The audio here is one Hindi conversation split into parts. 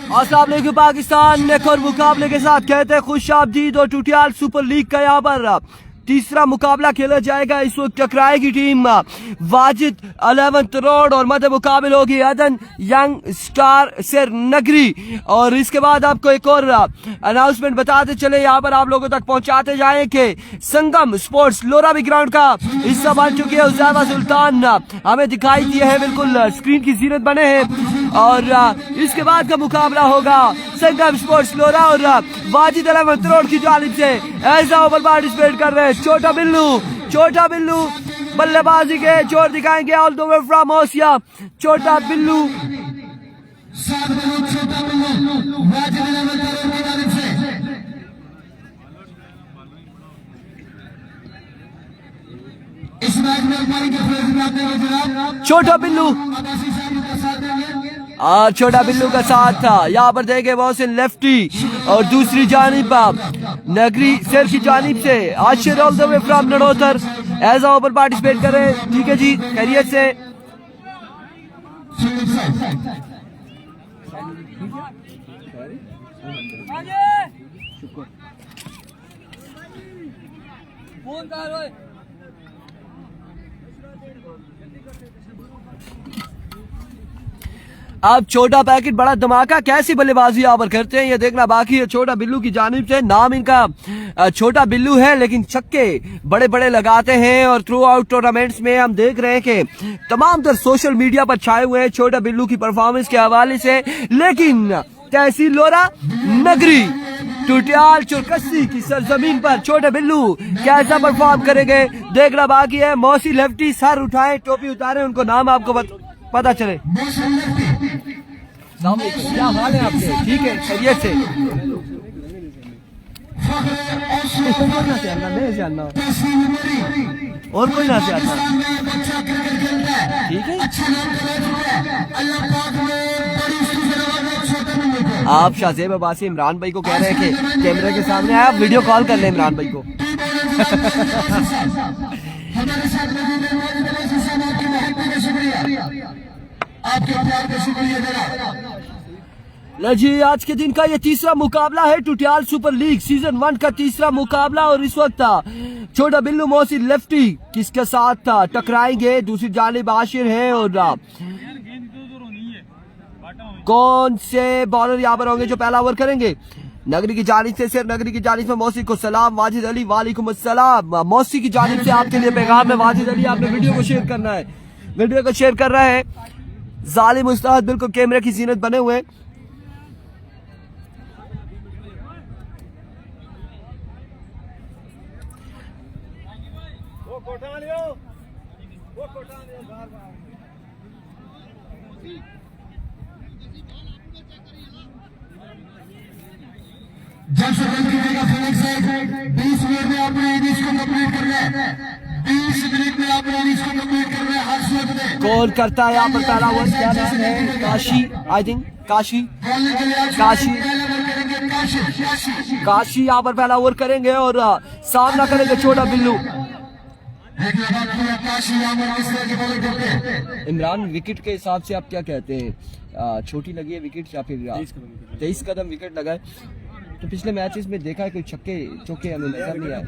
अस्सलाम वालेकुम पाकिस्तान। एक और मुकाबले के साथ कहते हैं खुश आमदीद। और टूटियाल सुपर लीग का यहाँ पर तीसरा मुकाबला खेला जाएगा। इस वक्त टकराएगी टीम वाजिद 11th रोड और मध्य मुकाबल होगी अदन यंग स्टार सिर नगरी। और इसके बाद आपको एक और अनाउंसमेंट बताते चले, यहाँ पर आप लोगों तक पहुंचाते जाएं कि संगम स्पोर्ट्स लोराबी ग्राउंड का हिस्सा बन चुकी है। उज़ैमा सुल्तान हमें दिखाई दिए हैं, बिल्कुल स्क्रीन की जीनत बने हैं। और इसके बाद का मुकाबला होगा संगम स्पोर्ट्स लोरा और वाजिद 11th रोड की जानिब से ऐसा ओवर पार्टिसिपेट कर रहे हैं छोटा बिल्लू बल्लेबाजी के जोर दिखाएंगे all the way from Osian. छोटा बिल्लू छोटा बिल्लू का साथ था। यहाँ पर देखे मोहसिन लेफ्टी और दूसरी जानिब नगरी सिर की जानिब से Ashir all the way from नड़ोतर एज अ ओपन पार्टिसिपेट कर रहे हैं। ठीक है जी, खैरियत से। अब छोटा पैकेट बड़ा धमाका कैसी बल्लेबाजी यहाँ पर करते हैं ये देखना बाकी है। छोटा बिल्लू की जानिब से, नाम इनका छोटा बिल्लू है लेकिन छक्के बड़े बड़े लगाते हैं। और थ्रू आउट टूर्नामेंट्स में हम देख रहे हैं कि तमाम तर सोशल मीडिया पर छाए हुए हैं छोटा बिल्लू की परफॉर्मेंस के हवाले से। लेकिन तहसील लोरा नगरी टूटियाल चुरकस्सी की सरजमीन पर छोटे बिल्लू कैसा परफॉर्म करेंगे देखना बाकी है। मौसी लेफ्टी सर उठाए, टोपी उतारे, उनको नाम आपको पता चले। क्या हाल है आपके? ठीक है, खैरियत से। और कोई ना आता, ठीक है। आप शाहजेब अब्बासी इमरान भाई को कह रहे हैं कि कैमरे के सामने आए, आप वीडियो कॉल कर ले इमरान भाई को। जी आज के दिन का ये तीसरा मुकाबला है टूटियाल सुपर लीग सीजन 1 का तीसरा मुकाबला। और इस वक्त छोटा बिल्लू मोहसिन लेफ्टी किसके साथ टकराएंगे, दूसरी जानिब आशिर है। और कौन से बॉलर यहाँ पर होंगे जो पहला ओवर करेंगे? नगरी की जानिब से सिर्फ नगरी की जानिब से मौसी को सलाम। वाजिद अली वालेकुम अस्सलाम। मौसी की जानिब से आपके लिए पैगाम है। वाजिद अली आपने वीडियो को शेयर करना है, वीडियो को शेयर कर रहा है। जालिम उस्ताद बिल्कुल कैमरे की जीनत बने हुए। जब से बंद कीजिएगा फिनिक्स से 20 मिनट में आपने इनिंग्स को कंप्लीट करना है। 20 मिनट में आपने इनिंग्स को कंप्लीट करना है हर सूरत में। कौन करता है यहाँ पर पहला ओवर? क्या नाम है? काशी, आई थिंक काशी यहाँ पर पहला ओवर करेंगे और सामना करेंगे छोटा बिल्लू। इमरान विकेट के हिसाब से आप क्या कहते हैं, छोटी लगी है विकेट या फिर 23 कदम विकेट लगा है? तो पिछले मैचेस में देखा है कोई छक्के चौके हमें नजर नहीं आए।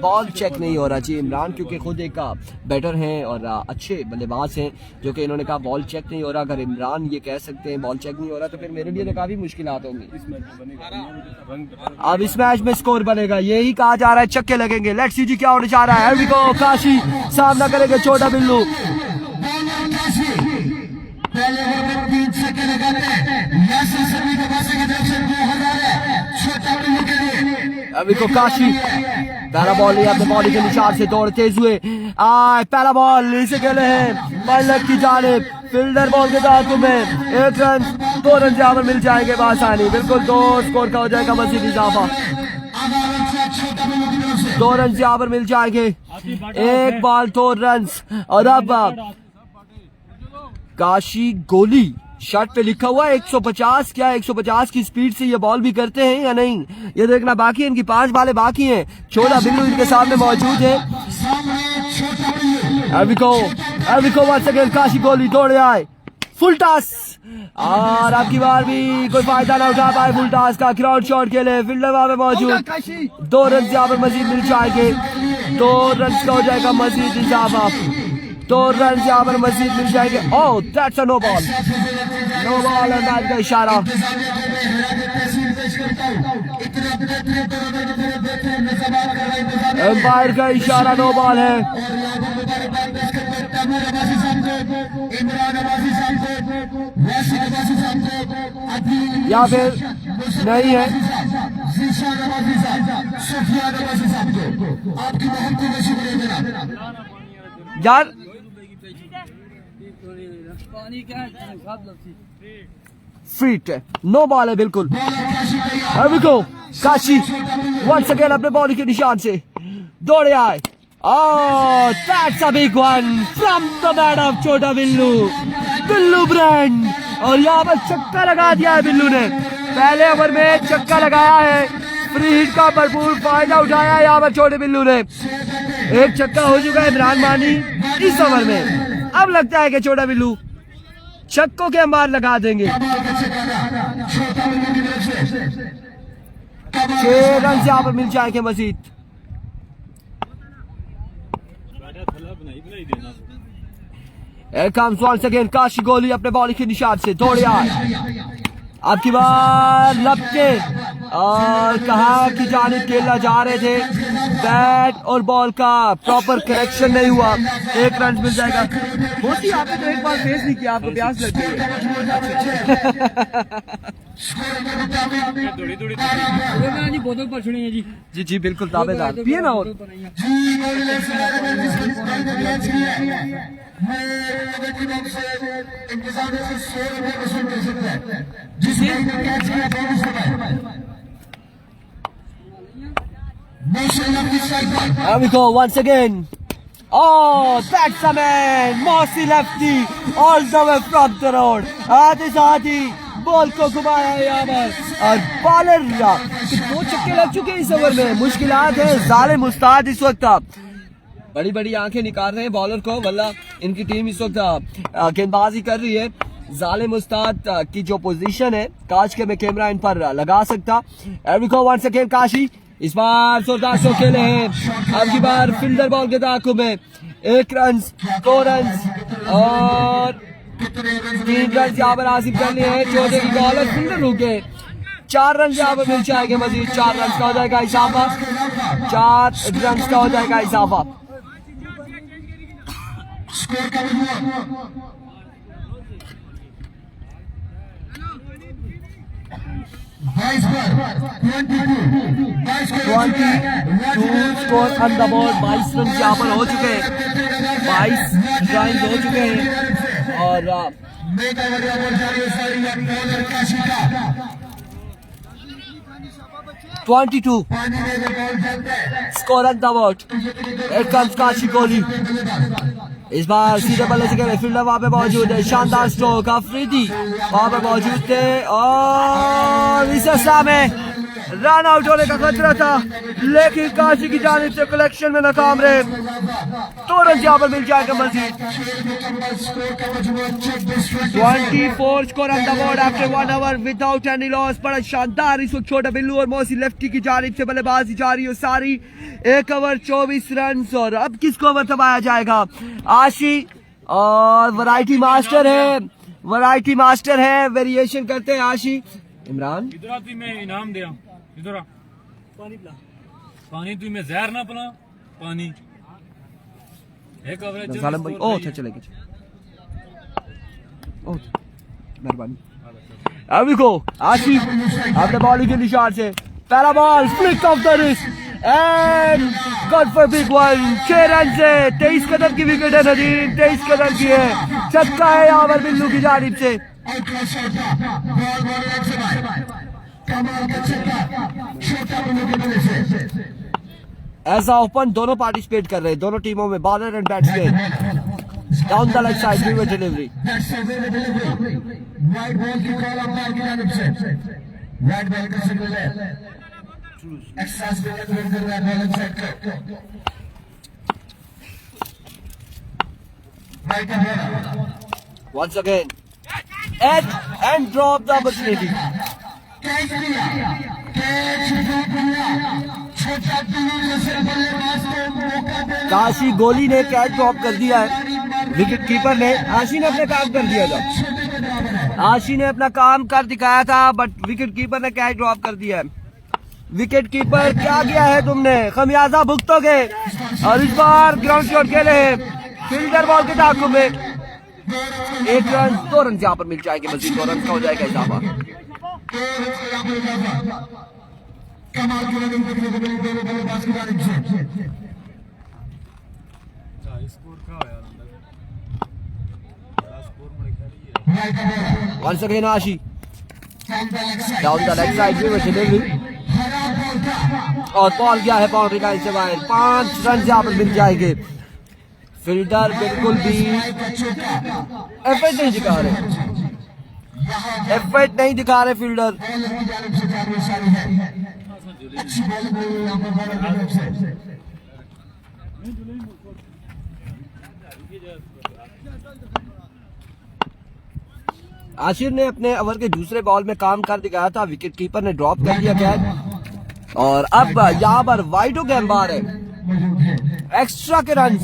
बॉल चेक नहीं हो रहा चाहिए इमरान, क्योंकि खुद एक बैटर हैं और अच्छे बल्लेबाज हैं, जो कि इन्होंने कहा बॉल चेक नहीं हो रहा। अगर इमरान ये कह सकते हैं बॉल चेक नहीं हो रहा तो फिर मेरे लिए तो काफी मुश्किलात होंगी। अब इस मैच में स्कोर बनेगा, यही कहा जा रहा है छक्के लगेंगे। लेट्स सी जी क्या होने जा रहा है। काशी सामना करेंगे छोटा बिल्लू। पहले ओवर 3 छक्के लगाते हैं। सभी के पास छोटा बिल्लू के लिए अभी को काशी पहला बॉल लिया अपने बॉडी के निशान से दौड़ तेज हुए। पहला बॉल इसे खेले हैं मलक की जानिब, फील्डर बॉल के दांतों में 1 रन 2 रन यहाँ पर मिल जाएंगे बासानी। बिल्कुल 2 स्कोर का हो जाएगा मजीद इजाफा। 2 रन यहाँ पर मिल जाएंगे, 1 बॉल 2 रन। और अब काशी गोली शर्ट पे लिखा हुआ है 150। क्या 150 की स्पीड से ये बॉल भी करते हैं या नहीं, ये देखना बाकी है। इनकी 5 बालें बाकी हैं। छोटा बिल्लू इनके सामने मौजूद है। अभी को once again काशी गोली दौड़े आए, फुल टॉस और अब की बार भी कोई फायदा ना उठा पाए फुलटास का ग्राउंड शॉट के लिए फील्डर वहां पे मौजूद 2 रन यहाँ पर मजीद मिल जाएंगे 2 रन का हो जाएगा मजीद इजाफा 2 रन यहाँ पर मजीद मिल जाएंगे oh that's a no ball अंदाज का इशारा एम्पायर का इशारा नो बॉल है या फिर नहीं है यार फीट है नो बॉल है बिल्कुल काशी वंस अगेन अपने बॉल के निशान से दौड़े आए Oh, that's a big one from the bat of छोटा बिल्लू ब्रांड और यहाँ पर छक्का लगा दिया है बिल्लू ने पहले ओवर में छक्का लगाया है फ्री हिट का भरपूर फायदा उठाया है यहाँ पर छोटे बिल्लू ने एक छक्का हो चुका है इमरान मानी इस ओवर में अब लगता है कि छोटा बिल्लू छक्कों के अंबार लगा देंगे 6 रन यहाँ पर मिल जाएंगे मजीद comes once again काशी गोली अपने बॉल के निशान से दौड़े आए अब की बार लपके और कहा कि जानिब खेलना जा रहे थे बैट और बॉल का प्रॉपर करेक्शन नहीं हुआ 1 रन मिल जाएगा मोदी आपने तो एक बार फेस नहीं किया आपको प्यास लग गई बोतल पर सुनिए जी जी बिल्कुल दावेदार पिए ना और Here we go once again. Oh, that's a man. Mossy lefty all the way from the road. आते साथ ही बॉल को घुमाया यहाँ पर और बॉलर 2 छक्के लग चुके हैं इस ओवर में मुश्किलात है जालिम उस्ताद इस वक्त बड़ी बड़ी आंखें निकाल रहे हैं बॉलर को वल्ला इनकी टीम इस वक्त गेंदबाजी कर रही है जालिम उस्ताद की जो पोजीशन है काश के मैं कैमरा इन पर लगा सकता एवरीको वंस अगेन काशी इस बार जोरदार शो खेले हैं अब की बार फील्डर बॉल के ताक़ुब में 1 रन 2 रन और 3 रन यहाँ पर हासिल कर लिए हैं चौथे की बॉलर फील्डर रुके 4 रन यहाँ पर मिल जाएंगे मजीद 4 रन का हो जाएगा इजाफा 4 रन का हो जाएगा इजाफा score on the board 22 run यहाँ पर हो चुके हैं 22 रन हो चुके हैं और 22 स्कोर ऑन द बोर्ड एक कम्स काशी कोहली इस बार सीधे बल्ले से खेले फील्डर वहां पे मौजूद है शानदार स्ट्रोक अफरीदी वहां पे मौजूद थे और इस अरसा में रन आउट होने का खतरा था लेकिन काशी की जानिब से कलेक्शन में नाकाम रहे 2 रन यहाँ पर मिल जाएगा मजीद 24 score on the board after 1 over without any loss बड़ा शानदार इस वक्त छोटा बिल्लू और मौसी लेफ्टी की जानिब से बल्लेबाजी जारी हो सारी 1 ओवर 24 रन और अब किसको ओवर थमाया जाएगा आशी और वैरायटी मास्टर है वेरिएशन करते हैं आशी इमरान इधर मैं इनाम दिया इधर पानी तू में जहर ना पला पानी एक ओवर सालम भाई ओ अच्छा चलेगा ओ मेहरबानी अब देखो आशी अपने बॉलिंग के निशान से पहला ball flick of the wrist and God for big one 6 run से 23 कदम की विकेट है नदीम 23 कदम की है छक्का है यहाँ पर बिल्लू की जानिब से ऐसा ओपन दोनों पार्टिसिपेट कर रहे हैं दोनों टीमों में bowler and batsman down the leg side give delivery once again H and drop the opportunity. Catch किया, कैच ड्रॉप किया, छोटा टीवी से बल्लेबाज को मौका देना। काशी गोली ने कैच ड्रॉप कर दिया है, विकेट कीपर ने। आशी ने अपना काम कर दिया था, आशी ने अपना काम कर दिखाया था, बट विकेट कीपर ने कैच ड्रॉप कर दिया है। विकेट कीपर क्या किया है तुमने, खमियाजा भुगतोगे। और इस बार ग्राउंड शॉट खेले हैं, फील्डर बॉल के ताक़ुब में 1 रन, 2 रन यहाँ पर मिल जाएंगे, मजीद 2 रन का हो जाएगा इजाफा। कमाल की रनिंग देखने को मिली दोनों बल्लेबाज की जानिब से। स्कोर क्या है यार, बड़ा स्कोर में खेली है। Once again Ashi down the leg side में डिलीवरी और बॉल गया है बाउंड्री लाइन से बाहर। 5 रन यहाँ पर मिल जाएंगे। फील्डर बिल्कुल भी एफर्ट नहीं दिखा रहे, एफर्ट नहीं दिखा रहे फील्डर। आशिर ने अपने ओवर के दूसरे बॉल में काम कर दिखाया था, विकेट कीपर ने ड्रॉप कर दिया कैच। और अब यहाँ पर वाइड गेंदबाज है, एक्स्ट्रा के रन,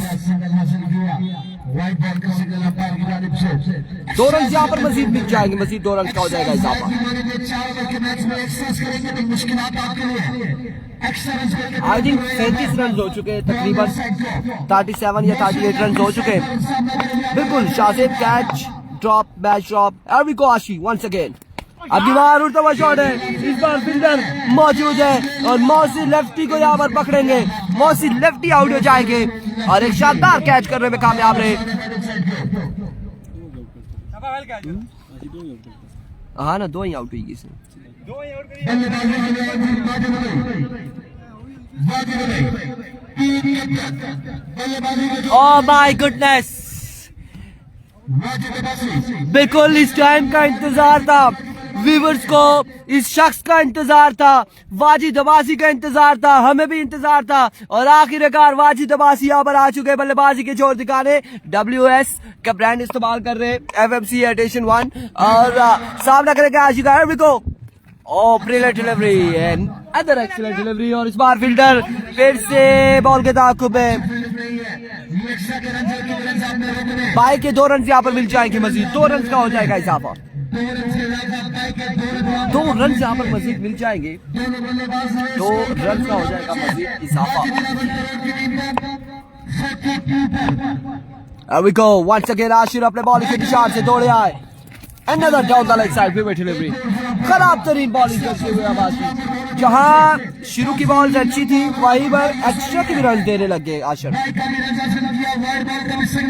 2 रन यहाँ पर मजीद मिल जाएंगे, मजीद 2 रन का हो जाएगा इजाफा। आई थिंक 37 रन हो चुके हैं, तकरीबन 37 या 38 रन हो चुके हैं। बिल्कुल शासिब catch drop, match drop. Here we go Ashi once again। अब की बार उड़ता हुआ शॉट है, इस बार फील्डर मौजूद है और मौसी लेफ्टी को यहाँ पर पकड़ेंगे, मौसी लेफ्टी आउट हो जाएंगे और एक शानदार कैच करने में कामयाब रहे। हाँ ना, 2 ही आउट हुई इसमें। ओह माय गुडनेस, बिल्कुल इस टाइम का इंतजार था, व्यूअर्स को इस शख्स का इंतजार था, वाजिद अब्बासी का इंतजार था, हमें भी इंतजार था। और आखिरकार वाजिद अब्बासी यहाँ पर आ चुके बल्लेबाजी के जोर दिखाने। WS का ब्रांड इस्तेमाल कर रहे हैं, FMC एडिशन 1, और सामना करेंगे Ashika. Here we go। Oh, brilliant delivery and other excellent delivery। और इस बार फील्डर फिर से बॉल के ताक़ुब में, बाई के 2 रन यहाँ पर मिल जाएंगे, मजीद 2 रन का हो जाएगा इजाफा। 2 रन यहाँ पर मजीद मिल जाएंगे, 2 रन का हो जाएगा मजीद इजाफा। Here we go once again। Ashir अपने बॉलिंग के निशान से दौड़े आए, another down the leg side pivot delivery। खराब तरीन बॉलिंग करते हुए अब्बासी, जहां शुरू की बॉल अच्छी थी वहीं पर एक्स्ट्रा के भी रन देने लग गए आशिर।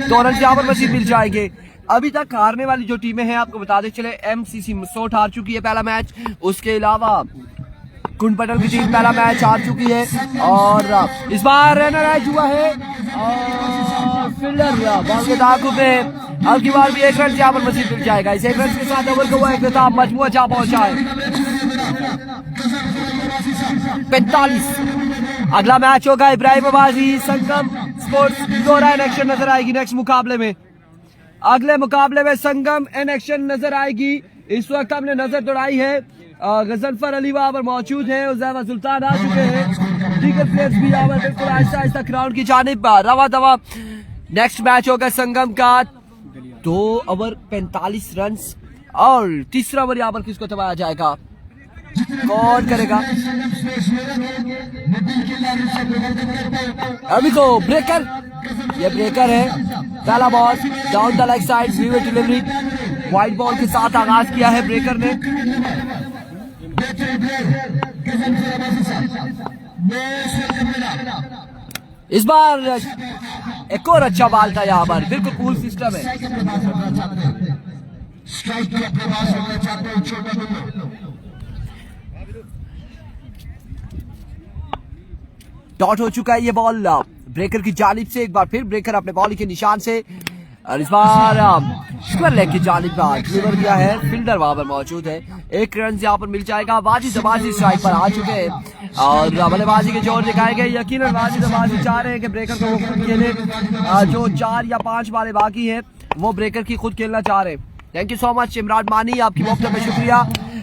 2 रन यहाँ पर मजीद मिल जाएंगे। अभी तक हारने वाली जो टीमें हैं आपको बताते चले, MCC मसोट हार चुकी है पहला मैच, उसके अलावा कुंड पटल की टीम पहला मैच हार चुकी है। और इस बार रनर हुआ है और फील्डर बॉल के ताक़ुब में, अब की बार भी 1 रन यहाँ पर मजीद मिल जाएगा। इस 1 रन के साथ ओवर को वो इख्तिताम मजमूआ जहाँ पहुंचा है 45। अगला मैच होगा इब्राहिम अब्बासी संगम स्पोर्ट्स दोहरा इन एक्शन नजर आएगी नेक्स्ट मुकाबले में। अगले मुकाबले में संगम इन एक्शन नजर आएगी। इस वक्त हमने नजर दौड़ाई है, गजनफर अली वहां पर मौजूद है, उज़ैमा सुल्तान आ चुके हैं, दीगर प्लेयर्स भी यहाँ पर बिल्कुल आहिस्ता आहिस्ता ग्राउंड की जानिब रवा दवा। नेक्स्ट मैच होगा संगम का 2 ओवर 45 रन और तीसरा ओवर यहाँ पर किसको दबाया जाएगा, कौन करेगा? अभी को ब्रेकर, ये ब्रेकर है, पहला ball down the leg side, वीवर डिलीवरी, वाइड बॉल के साथ आगाज किया है ब्रेकर ने। इस बार एक और अच्छा बॉल था यहाँ पर, बिल्कुल कूल सिस्टम है। डॉट हो चुका है ये बॉल ब्रेकर की जानिब से, एक बार फिर ब्रेकर अपने बॉल के निशान से, और इस बार स्क्वायर लेग की जानिब डिलीवर किया है, फील्डर वहां पर मौजूद है। 1 रन यहाँ पर मिल जाएगा। वाजिद अब्बासी स्ट्राइक पर आ चुके हैं और बल्लेबाजी के जोर दिखाए गए। यकीनन वाजिद अब्बासी चाह रहे हैं कि ब्रेकर को खुद खेले, जो 4 या 5 बालें बाकी हैं वो ब्रेकर की खुद खेलना चाह रहे हैं। Thank you so much Imran मानी, आपकी वक्त में शुक्रिया।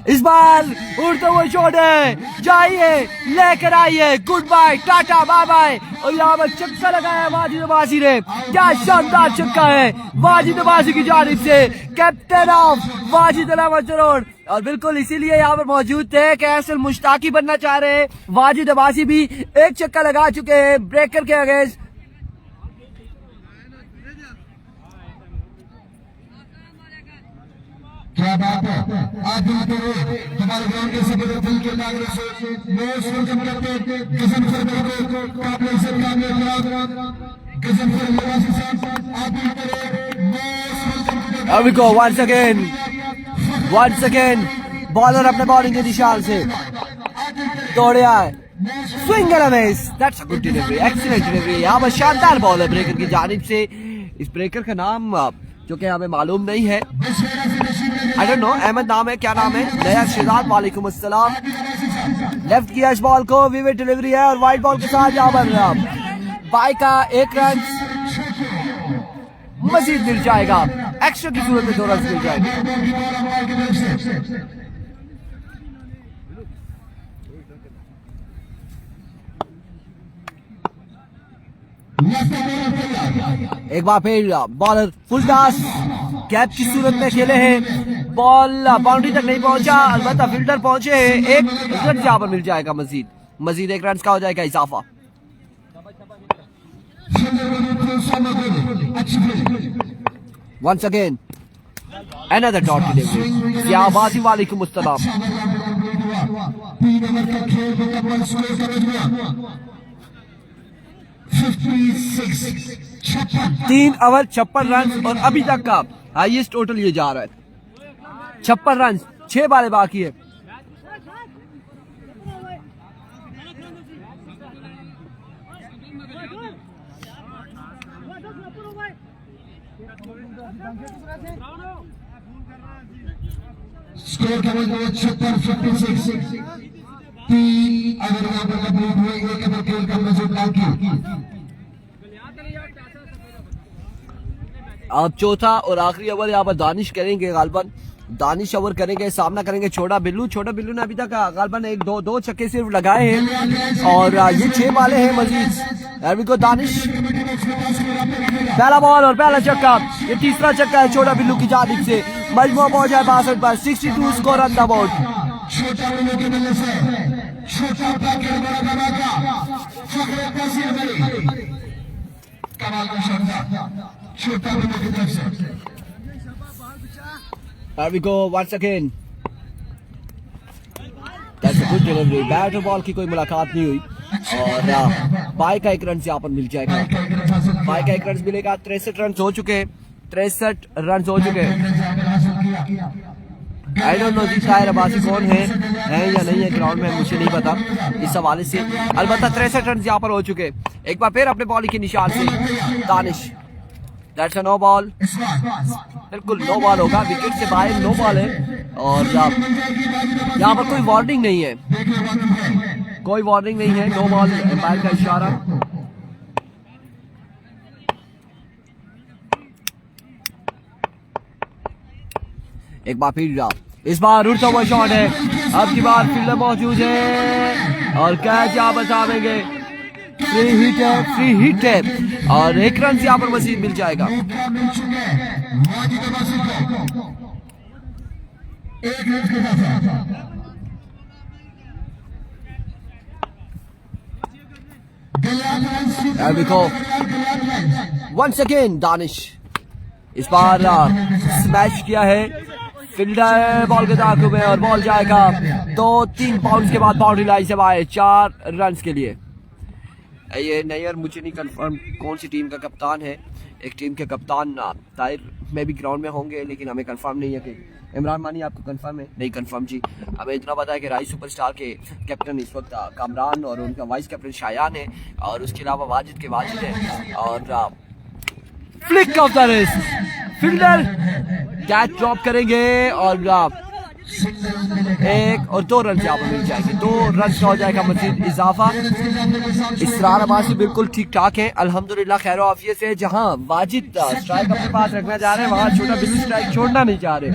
इस बार उड़ते हुए शॉट है, जाइए लेकर आइए, good bye, tata bye bye. और यहाँ पर छक्का लगाया वाजिद अब्बासी ने, क्या शानदार छक्का है वाजिद अब्बासी की जानिब से, कैप्टन ऑफ वाजिद 11 करोड़। और बिल्कुल इसीलिए यहाँ पर मौजूद थे कि असल मुश्ताकी बनना चाह रहे हैं। वाजिद अब्बासी भी एक छक्का लगा चुके हैं ब्रेकर के अगेंस्ट। क्या बात है, आज हमारे ग्राउंड के सभी दिल के नागरिक से मोस्ट वेलकम करते हैं किस्म से को काबिल से किस्म से निवासी साहब, आप भी करें most welcome. Here we go once again bowler अपने बॉलिंग के निशान से दौड़े आए, swing and miss, that's a good delivery, excellent delivery. यहाँ पर शानदार बॉल है ब्रेकर की जानिब से। इस ब्रेकर का नाम जो कि हमें मालूम नहीं है, आई डोंट नो, अहमद नाम है, क्या नाम है, नया शिजात, वालेकुम अस्सलाम। लेफ्ट किया इस बॉल को, विविड डिलीवरी है और वाइड बॉल के साथ यहाँ पर बाई का 1 रन मजीद मिल जाएगा, एक्स्ट्रा की सूरत में 2 रन मिल जाएंगे। एक बार फिर बॉलर फुल टॉस कैप की सूरत में खेले हैं, बॉल बाउंड्री तक नहीं पहुंचा, अलबत्ता फील्डर पहुंचे हैं, 1 रन यहाँ पर मिल जाएगा, मजीद 1 रन का हो जाएगा इजाफा। Once again another dot delivery, ज़ियाबाजी, वालेकुम अस्सलाम। 3 ओवर 56 रन और अभी तक का हाईएस्ट टोटल ये जा रहा है 56 रन, 6 बालें बाकी है। स्कोर का मतलब 56 अगर यहाँ पर कंप्लीट हुए एक ओवर खेल का मजूद बाकी। अब चौथा और आखिरी ओवर यहाँ पर दानिश करेंगे, गालबन दानिश ओवर करेंगे, सामना करेंगे छोटा बिल्लू ने अभी तक गालबन 1-2 छक्के सिर्फ लगाए हैं और ये 6 बाले हैं मजीद। को दानिश पहला बॉल और पहला छक्का, ये तीसरा छक्का है छोटा बिल्लू की जानिब से। मजमू पहुंचा है 62 पर, 62 स्कोर ऑन द बोर्ड। छोटा बिल्लू के मिलने से छोटा कमाल का शॉट छोटा बिल्लू की तरफ से। Here we go once again. That's a good delivery. Bat और बॉल की कोई मुलाकात नहीं हुई और बाई का 1 रन यहाँ पर मिल जाएगा। बाई का 1 रन मिलेगा। 63 रन हो चुके, 63 रन हो चुके। आई डोंट नो जी शायर अब्बासी कौन है या नहीं है ग्राउंड में, मुझे नहीं पता इस हवाले से। अलबत्ता 63 रन यहाँ पर हो चुके। एक बार फिर अपने बॉलिंग के निशान से Danish, that's a no ball, बिल्कुल नो बॉल होगा, विकेट से बाहर नो बॉल है और यहाँ पर कोई वार्निंग नहीं है, कोई वार्निंग नहीं है, नो बॉल, एम्पायर का इशारा। एक बार फिर इस बार उड़ता हुआ शॉट है, अब की बार फील्डर मौजूद है और कैच यहाँ बचावेंगे। फ्री हिट है और 1 रन यहाँ पर मजीद मिल जाएगा। वंस अगेन दानिश, इस बार स्मैश किया है, फील्डर बॉल के दाखिल में और बॉल जाएगा 2-3 पाउंड के बाद बाउंड्री लाइन से बाहर 4 रन के लिए। ये नैयर मुझे नहीं कंफर्म कौन सी टीम का कप्तान है, एक टीम के कप्तान ताहिर में भी ग्राउंड में होंगे, लेकिन हमें कंफर्म नहीं है कि इमरान मानी आपको कंफर्म है? नहीं कंफर्म जी, हमें इतना पता है कि राइस सुपरस्टार के कैप्टन इस वक्त कामरान और उनका वाइस कैप्टन शायान है और उसके अलावा वाजिद के वाजिद है और flick of the wrist, fielder catch drop करेंगे और 1 और 2 रन यहाँ पर मिल जाएंगे। 2 रन का हो जाएगा मजीद इजाफा। इसरार अब्बासी बिल्कुल ठीक ठाक है अल्हम्दुलिल्लाह, खैर आफियत से। जहाँ वाजिद स्ट्राइक अपने पास रखना चाह रहे हैं, वहाँ छोटा बिल्लू स्ट्राइक छोड़ना नहीं चाह रहे।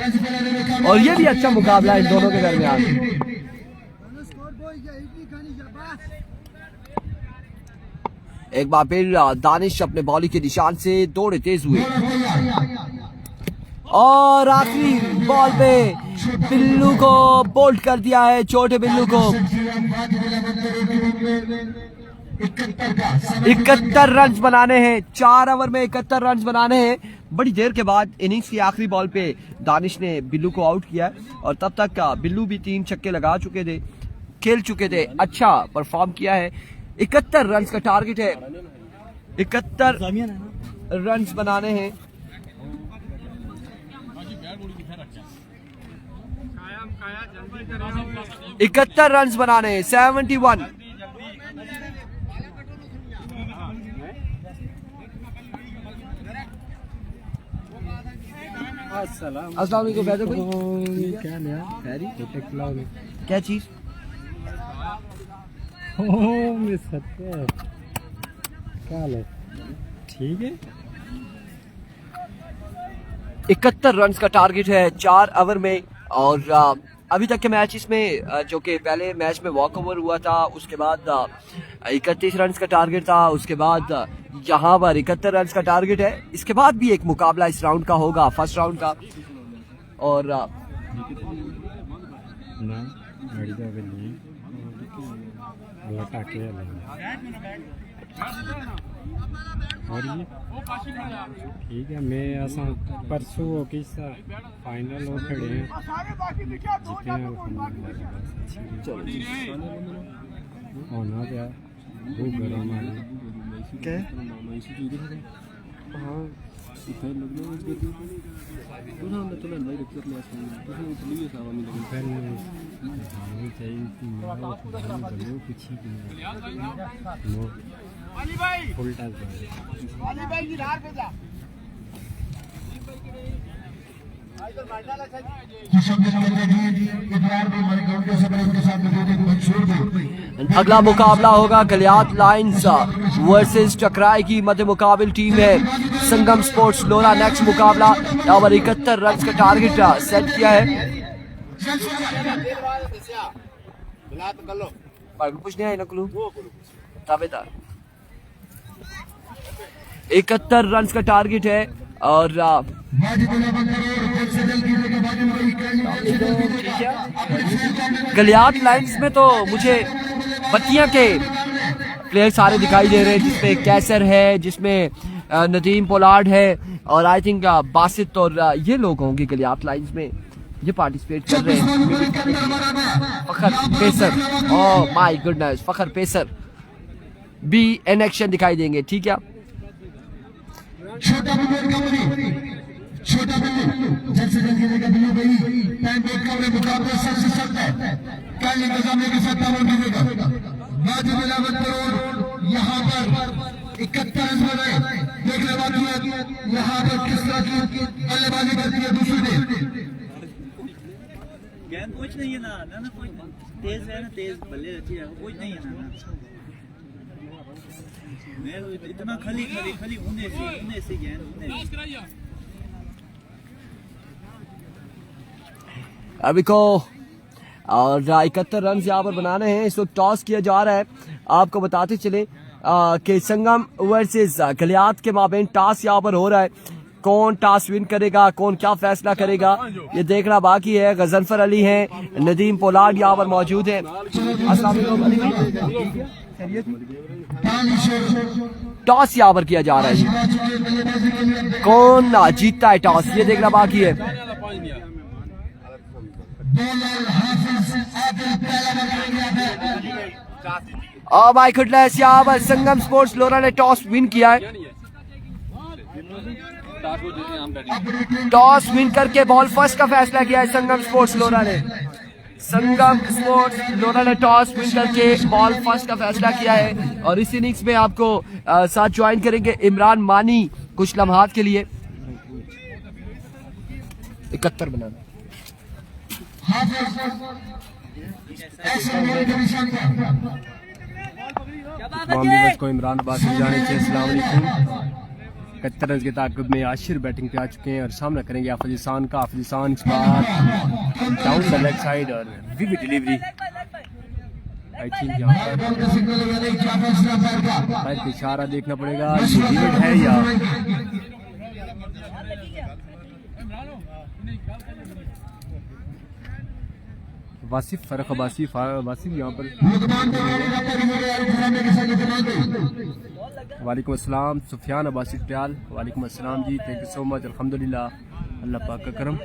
और ये भी अच्छा मुकाबला है इन दोनों के दरमियान। एक बार फिर दानिश अपने बॉलिंग के निशान से दौड़े तेज हुए और आखिरी बॉल पे बिल्लू को बोल्ड कर दिया है, छोटे बिल्लू को। 71 रन बनाने हैं, 4 ओवर में 71 रन बनाने हैं। बड़ी देर के बाद इनिंग्स की आखिरी बॉल पे दानिश ने बिल्लू को आउट किया और तब तक बिल्लू भी 3 छक्के लगा चुके थे, खेल चुके थे, अच्छा परफॉर्म किया है। 71 रन का टारगेट है, 71 रन बनाने हैं। 71 रन बनाने हैं, 71। अस्सलाम वालेकुम वैसे कोई क्या नया खैरी क्या चीज मैं सत्य क्या ले ठीक है। 71 रन का टारगेट है 4 ओवर में। और अभी तक के मैचेस में जो कि पहले मैच में वॉक ओवर हुआ था, उसके बाद 31 रन का टारगेट था, उसके बाद यहाँ पर 71 रन का टारगेट है। इसके बाद भी एक मुकाबला इस राउंड का होगा, फर्स्ट राउंड का। और और ये ठीक है। मैं ऐसा परसों किस्सा फाइनल हो खड़े हैं होना क्या वो गरम क्या अगला मुकाबला होगा गलियात लाइंस वर्सेस चक्राई की मध्य मुकाबिल टीम है संगम स्पोर्ट्स लोरा। नेक्स्ट मुकाबला और 71 रन का टारगेट सेट किया है। कुछ नहीं है नकलू ताबेदार। 71 रन का टारगेट है और गलियात लाइंस में तो मुझे बत्तियां के प्लेयर सारे दिखाई दे रहे हैं, जिसमें कैसर है, जिसमें नदीम पोलार्ड है और आई थिंक बासित और ये लोग होंगे गलियात लाइंस में, ये पार्टिसिपेट कर रहे हैं। Fakhar pacer, oh my goodness, Fakhar pacer भी इन एक्शन दिखाई देंगे। ठीक है, छोटा बिल्लू जल्द से जल्द खेलेगा बिल्लू भाई। टाइम ब्रेक का मुकाबला सबसे सख्त है, कल इंतजामिया के साथ तावन खेलेगा। वाजिद बिलावल करोड़ यहाँ पर 71 रन बनाए। देखने बाकी है यहाँ पर किस तरह की बल्लेबाजी करती है दूसरी टीम। गेंद कुछ नहीं है ना ना कुछ तेज है ना, तेज बल्ले अच्छी है, कुछ नहीं है ना। मैं इतना खली खली खली उने से गेंद अभी को और 71 रन यहाँ पर बनाने हैं। इस वक्त टॉस किया जा रहा है। आपको बताते चले कि संगम वर्सेस गलियात के माबेन टॉस यहाँ पर हो रहा है। कौन टॉस विन करेगा, कौन क्या फैसला करेगा, ये देखना बाकी है। गजनफर अली हैं, नदीम पोलार्ड यहाँ पर मौजूद है। टॉस यहाँ पर किया जा रहा है, कौन जीतता है टॉस, ये देखना बाकी है। और माय गुडनेस, यहाँ पर संगम स्पोर्ट्स लोरा ने टॉस विन किया है। टॉस विन करके बॉल फर्स्ट का फैसला किया है संगम स्पोर्ट्स लोरा ने। संगम स्पोर्ट्स लोरा ने टॉस विन करके बॉल फर्स्ट का फैसला किया है। और इस इनिंग्स में आपको साथ ज्वाइन करेंगे इमरान मानी कुछ लम्हात के लिए। 71 बनाना हाफिज ऐसे मेरे कमीशन का तमाम व्यूअर्स को इमरान अब्बास की जानिब से अस्सलाम वालेकुम। 71 रन के ताक़ुब में आशिर बैटिंग पे आ चुके हैं और सामना करेंगे हाफिज हसान का। हाफिज हसान इस बार डाउन द लेग साइड और विविड डिलीवरी। आई थिंक यहाँ पर इशारा देखना पड़ेगा, ये विविड है या वासिफ फरख वासिफ यहाँ पर। वालेकुम अस्सलाम सुफियान अब्बासी प्याल, वालेकुम अस्सलाम जी, थैंक यू सो मच। अल्हम्दुलिल्लाह, अल्लाह पाक का करम।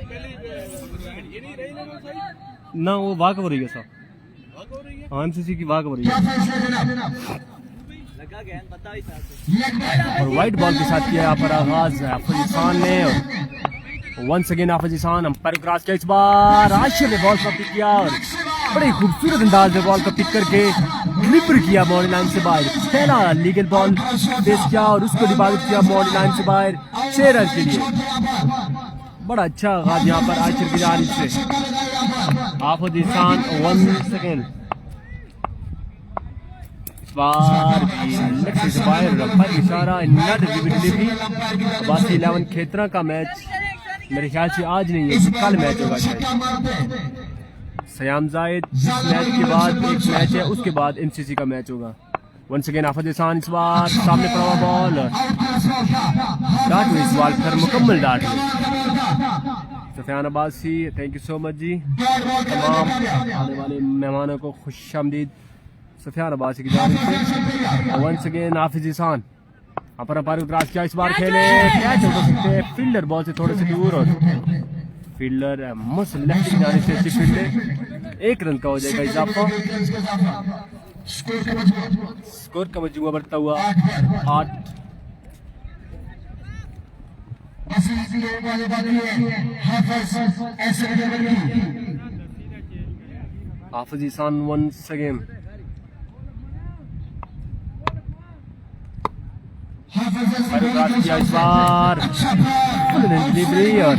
ना वो वाक हो रही है साहब, एमसीसी की वाक हो रही है और वाइट बॉल के साथ किया यहाँ पर आगाज हाफिज हसान ने। वंस अगेन हाफिज हसान अंपायर क्रॉस किया, इस बार आशिर ने बॉल को पिक किया और बड़े खूबसूरत अंदाज में बॉल को पिक करके डिलीवर किया बाउंड्री लाइन से बाहर। पहला लीगल बॉल फेस किया और उसको डिपॉजिट किया बाउंड्री लाइन से बाहर 6 रन के लिए। बड़ा अच्छा आगाज यहाँ पर आशिर की जानिब से। हाफिज हसान 1 सेकेंड इस बार भी से बाहर रफा इशारा डिलीवरी। अब्बासी 11 खेतरा का मैच मेरे ख्याल से आज नहीं है, कल मैच होगा शायद। सयाम जायद मैच के बाद एक मैच है, उसके बाद एमसीसी का मैच होगा। वंस अगेन हाफिज हसान इस बार सामने पड़ा हुआ बॉल डाट हुई, इस बॉल पर मुकम्मल डाट हुई। Sufiyan Abbasi thank you so much ji. तमाम आने वाले मेहमानों को खुशामदीद सुफियान अब्बासी की जानिब से। वंस अगेन हाफिज हसान अपर को क्रॉस किया, इस बार खेले कैच हो सकते हैं फील्डर बॉल से थोड़े से दूर और फील्डर मस्त लेफ्ट की जानिब से अच्छी फील्ड। 1 रन का हो जाएगा इजाफा। स्कोर का मजमूआ बढ़ता हुआ 8। हाफिज हसान वंस अगेन किया, इस बार डिलीवरी और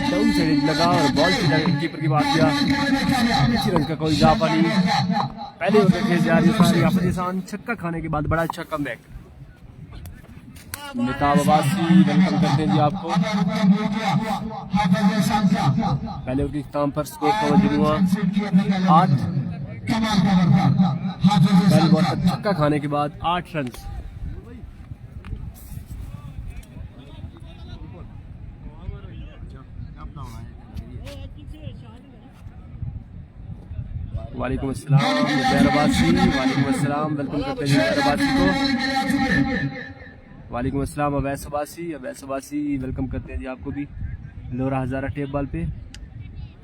डाउन से लगा और बॉल कीपर की बात किया। 6 रन का कोई इजाफा नहीं। पहले ओवर खेल जा रही है हाफिज हसान छक्का खाने के बाद बड़ा अच्छा कमबैक। मिताब अब्बासी वेलकम करते हैं जी आपको। पहले ओवर के इख्तिताम पर स्कोर का मजमूआ 8। पहली बॉल पर छक्का खाने के बाद 8 रन। वालेकुम अस्सलाम ज़ुबैर अब्बासी, वालेकुम अस्सलाम, वेलकम करते हैं ज़ुबैर अब्बासी को। वालेकुम अस्सलाम अवैस अब्बासी, वेलकम करते हैं जी आपको भी। लोरा हज़ारा टेप बॉल पे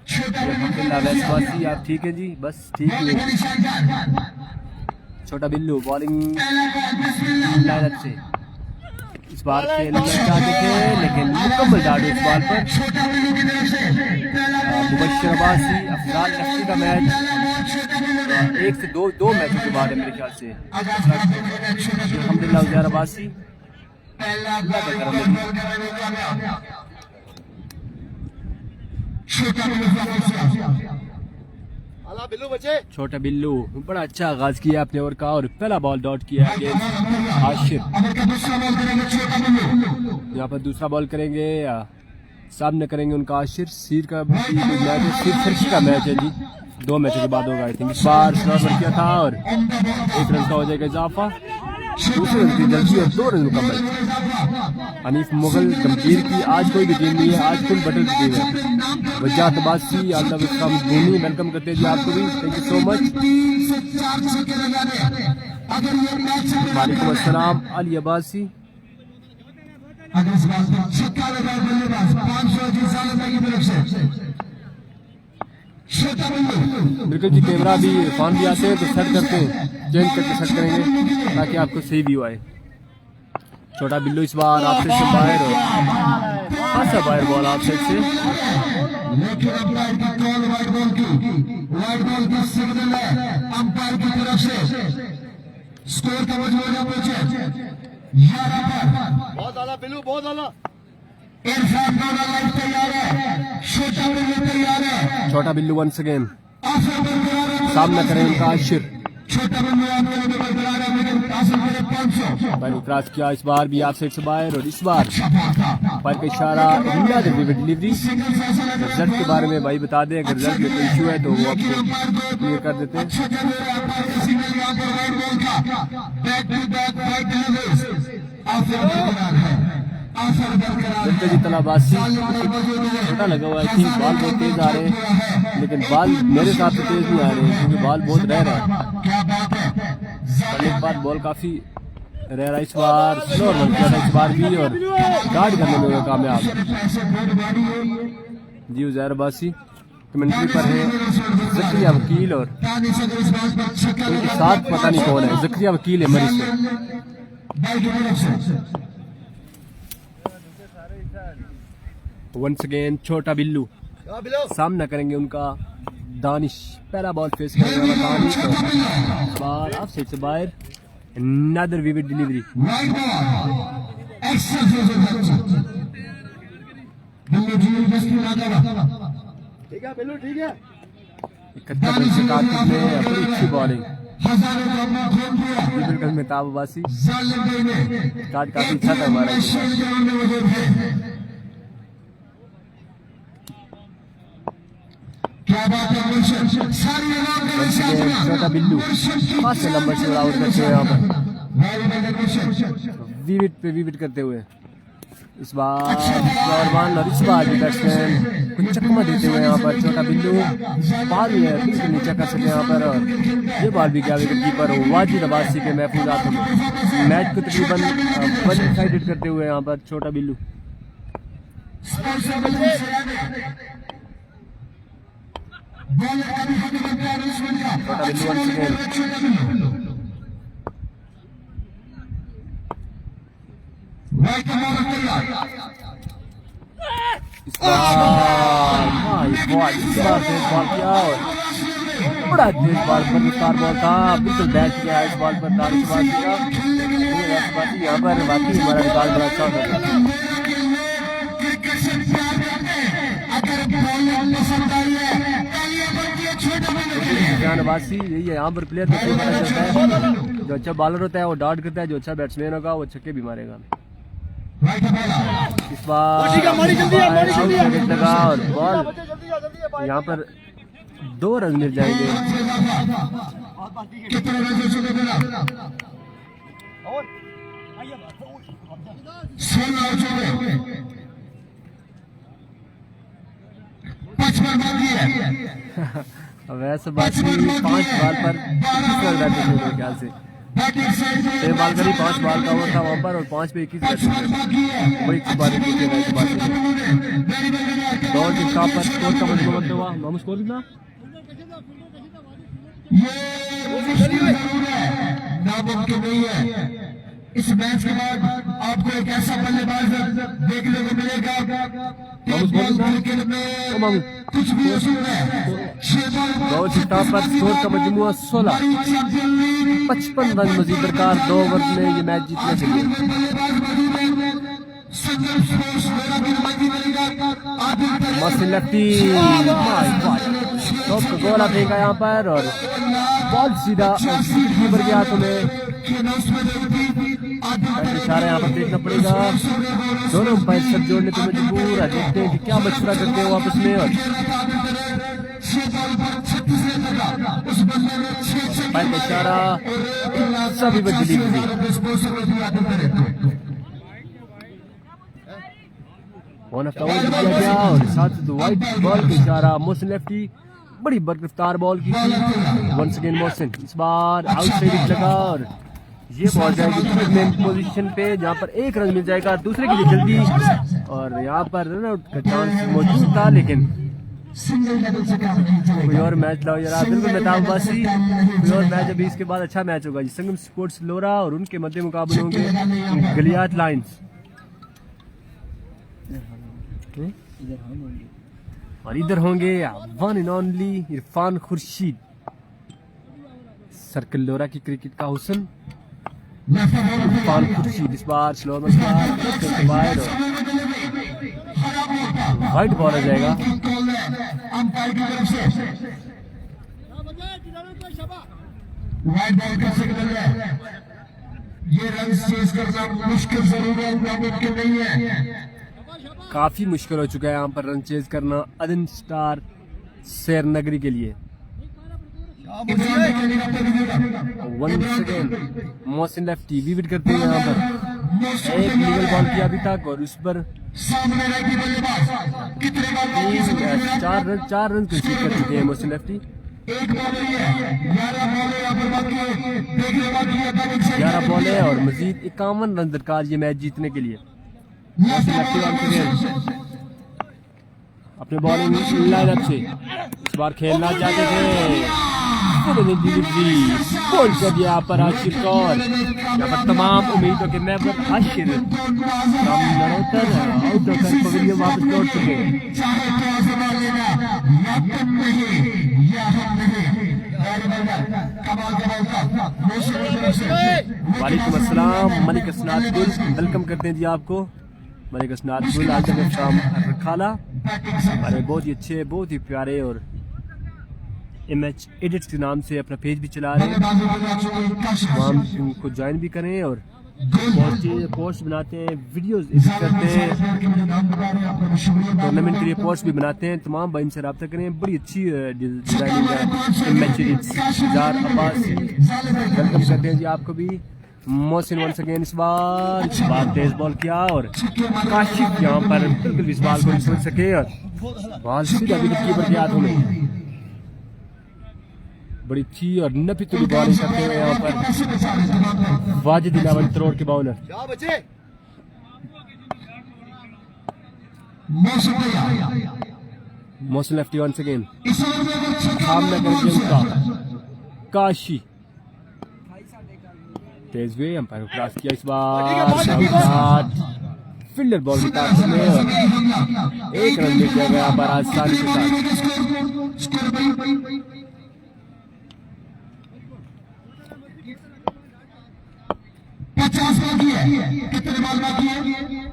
अवैस अब्बासी, आप ठीक है जी? बस ठीक है। छोटा बिल्लू बॉलिंग लाइनअप से इस बार खेलना चाहते थे लेकिन मुकम्मल डाट इस बॉल पर। मुबश्शिर अब्बासी अफजाल नकवी का मैच 1 से 2 मैचों के बाद है मेरे ख्याल से। अल्हम्दुलिल्लाह ज़ुबैर अब्बासी छोटा बिल्लू बड़ा अच्छा आगाज किया अपने ओवर का और पहला बॉल डॉट किया अगेंस्ट आशिर। यहाँ पर दूसरा बॉल करेंगे, सामने करेंगे उनका आशिर। सिर का मैच है, सिर फिरकी का मैच है जी, 2 मैचों के बाद होगा आई थिंक। इस बार स्लॉट किया था और 1 रन का हो जाएगा इजाफा। दूसरे रन की जल्दी और 2 रन मुकम्मल। हनीफ मुगल गंभीर की आज कोई भी टीम नहीं है, आज फुल बटल की टीम है। वजाहत अब्बासी आदाब इस्लाम धोनी वेलकम करते हैं जी आपको भी, थैंक यू सो मच। वालेकुम अस्सलाम अली अब्बासी। बिल्कुल जी, कैमरा भी फोन भी आते हैं तो सेट करते हैं, चेंज करके सेट करेंगे ताकि आपको सही व्यू आए। छोटा बिल्लू इस बार आपसे से बाहर हो, खासा बाहर बॉल आपसे से। इरफान नोरा लाइफ तैयार है, छोटा बिल्लू तैयार है, छोटा बिल्लू वंस अगेन आसर बरकरार है, सामना करें उनका आशिर। छोटा बिल्लू आपके लिए बरकरार है, लेकिन आसर करे 500 भाई ने क्रॉस किया, इस बार भी ऑफसाइड से बाहर, और इस बार पर का इशारा इंडिया दे डिलीवरी। रिजल्ट के बारे में भाई बता दें, अगर रिजल्ट में कोई इशू है तो वो आपको क्लियर कर देते हैं। जी तलाबासी छोटा लगा हुआ है कि बॉल बहुत तेज आ रहे हैं, लेकिन बॉल मेरे हिसाब से तेज नहीं आ रहे हैं क्योंकि बॉल बहुत रह रहा है। एक बार बॉल काफी रह रहा है, इस बार स्लो रन किया था इस बार भी, और गार्ड करने में कामयाब। जी उजैर अब्बासी कमेंट्री पर है, जक्रिया वकील और उनके साथ पता नहीं कौन है, जक्रिया वकील है मरीज से। वंस अगेन छोटा बिल्लू सामना करेंगे उनका दानिश। पहला बॉल फेस करेगा दानिश, बॉल ऑफसाइड से बाहर, another vivid delivery। ठीक है 71 रन से कातिल ने अपनी अच्छी बॉलिंग। बिल्कुल मेहताब अब्बासी कार्ड काफी अच्छा था हमारा। छोटा बिल्लू पांच नंबर से आउट करते हुए यहाँ पर विविट पे विविट करते हुए इस बार और इस बार भी बैट्समैन कुछ चकमा देते हुए यहाँ पर छोटा बिल्लू बॉल भी है बिल्कुल नीचे कर सके यहाँ पर, और ये बॉल भी क्या विकेट कीपर वाजिद अब्बासी के महफूजात में मैच को तकरीबन वन साइडेड करते हुए यहाँ पर छोटा बिल्लू। छोटा बिल्लू once again। इस बार तेज बॉल किया और बड़ा तेज बॉल पर विस्तार बॉल था, बिल्कुल बैट किया इस बॉल पर दानिश अब्बासी का। यहाँ पर बाकी हमारा रिकॉर्ड बड़ा अच्छा होता है। अब्बासी यही है, यहाँ पर प्लेयर को पता चलता है, जो अच्छा बॉलर होता है वो डॉट करता है, जो अच्छा बैट्समैन होगा वो छक्के भी मारेगा। इस बार लगा और बॉल यहाँ पर 2 रन मिल जाएंगे। वैसे बात 5 बॉल पर मेरे ख्याल से 6 बॉल करी 5 बॉल का ओवर था वहाँ पर, और 5 पे 21 बड़ी बात दौड़ के स्टॉप पर स्कोर का मतलब हुआ। हम स्कोर कितना नामुमकिन नहीं है। इस मैच के बाद आपको एक ऐसा बल्लेबाज देखने को मिलेगा कुछ भी असूल है। दौड़ के स्टॉप पर स्कोर का मजमूआ 16, 55 रन मजीद दरकार 2 ओवर में ये मैच जीतने के लिए। मसलती टॉप को गोला फेंका यहाँ पर, और बॉल सीधा कीपर के हाथों में। इशारा यहाँ पर देखना पड़ेगा, दोनों अंपायर सब जोड़ने को मजबूर है। देखते हैं कि क्या मशवरा करते हैं वापस में, और अंपायर का इशारा सभी बदली वन ऑफ द ओवर दिया गया, और साथ वाइट बॉल का इशारा मोहसिन लेफ्टी बड़ी बरकफ्तार बॉल की थी। वंस अगेन मोहसिन इस बार आउटसाइड लगा, और ये बॉल जाएगी मेन पोजीशन पे जहाँ पर 1 रन मिल जाएगा दूसरे के लिए जल्दी, और यहाँ पर रन आउट का चांस मौजूद था, लेकिन कोई और मैच लाओ जरा। बिल्कुल मेहताब अब्बासी, कोई और मैच अभी इसके बाद अच्छा मैच होगा। संगम स्पोर्ट्स लोरा और उनके मध्य मुकाबले होंगे गलियात लाइन्स, और इधर होंगे one and only Irfan Khurshid, circle लोरा की क्रिकेट का हुसन इरफान खुर्शीद। इस बार स्लो वाइट बॉल हो जाएगा। कॉल है अंपायर की तरफ से, वाइट बॉल का सिग्नल है। ये रन चेज करना मुश्किल जरूर है, मुमकिन नहीं है। काफी मुश्किल हो चुका है यहाँ पर रन चेज करना अदन स्टार शेर नगरी के लिए। वंस अगेन मोहसिन लेफ्टी विविड करते हैं यहाँ पर। एक लीगल बॉल किया अभी तक और उस पर सामने रखी बल्लेबाज कितने बॉल, चार रन कंसीड कर चुके हैं मोहसिन लेफ्टी। एक बॉल है, 11 बॉल है यहाँ पर बाकी, देखने बाकी है, double check 11 बॉल है और मजीद 51 रन दरकार ये मैच जीतने के लिए। मोहसिन लेफ्टी वंस अगेन अपने बॉलिंग लाइनअप से इस बार खेलना चाहते थे, बोल कर दिया पर आशिर कौर। यहाँ पर तमाम उम्मीदों के मैंबर आशिर नरोत्तर आउट होकर पवेलियन वापस लौट चुके हैं। वालेकुम अस्सलाम मलिक असनादुल, वेलकम करते हैं जी आपको। मलिक असनादुल आजम शाम रखाला हमारे बहुत ही अच्छे, बहुत ही प्यारे और MH एडिट्स के नाम से अपना पेज भी चला रहे हैं, वहाँ उनको ज्वाइन भी करें और पोस्ट बनाते हैं, वीडियोस एडिट करते हैं, टूर्नामेंट के लिए पोस्ट भी बनाते हैं। तमाम भाई इनसे रब्ता करें, बड़ी अच्छी डिजाइनिंग है MH edits. Jar Abbasi welcome करते हैं जी आपको भी। मोहसिन वंस अगेन इस बार तेज बॉल किया और काशिफ यहाँ पर बिल्कुल इस बॉल को नहीं समझ सके और बॉल सीधा विकेट कीपर के हाथों में। बड़ी अच्छी और नफीतुली बॉलिंग करते हुए यहाँ पर वाजिद 11 करोड़ के bowler. Mohsin lefty once again सामने करेंगे उनका काशी, तेज हुए अंपायर को क्रॉस किया इस बार फील्डर बॉल के पास में और एक रन मिल जाएगा यहाँ पर आसानी के साथ।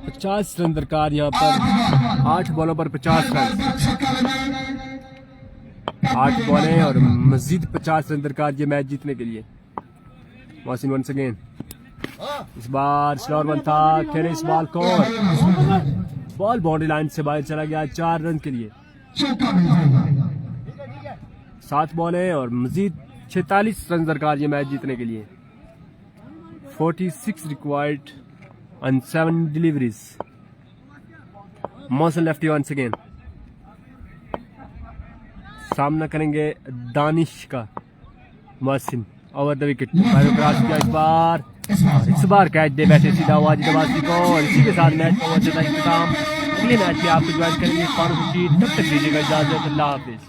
50 रन दरकार यहाँ पर, 8 बॉलों पर 50 रन, 8 बॉलें और मजीद 50 रन दरकार ये मैच जीतने के लिए। मोहसिन वंस अगेन इस बार स्लोअर वन था, खेले इस बॉल को, बॉल बाउंड्री लाइन से बाहर चला गया 4 रन के लिए। 7 बॉलें और मजीद 46 रन दरकार ये मैच जीतने के लिए। 46 required on 7 deliveries. Mohsin lefty once again सामना करेंगे दानिश का। Mohsin over the wicket cross किया इस बार कैच दे बैठे सीधा वाजिद अब्बासी को और इसी के साथ मैच का हो जाता है इख्तिताम। अगले मैच में आपको ज्वाइन करेंगे, तब तक दीजिएगा इजाजत, अल्लाह हाफिज।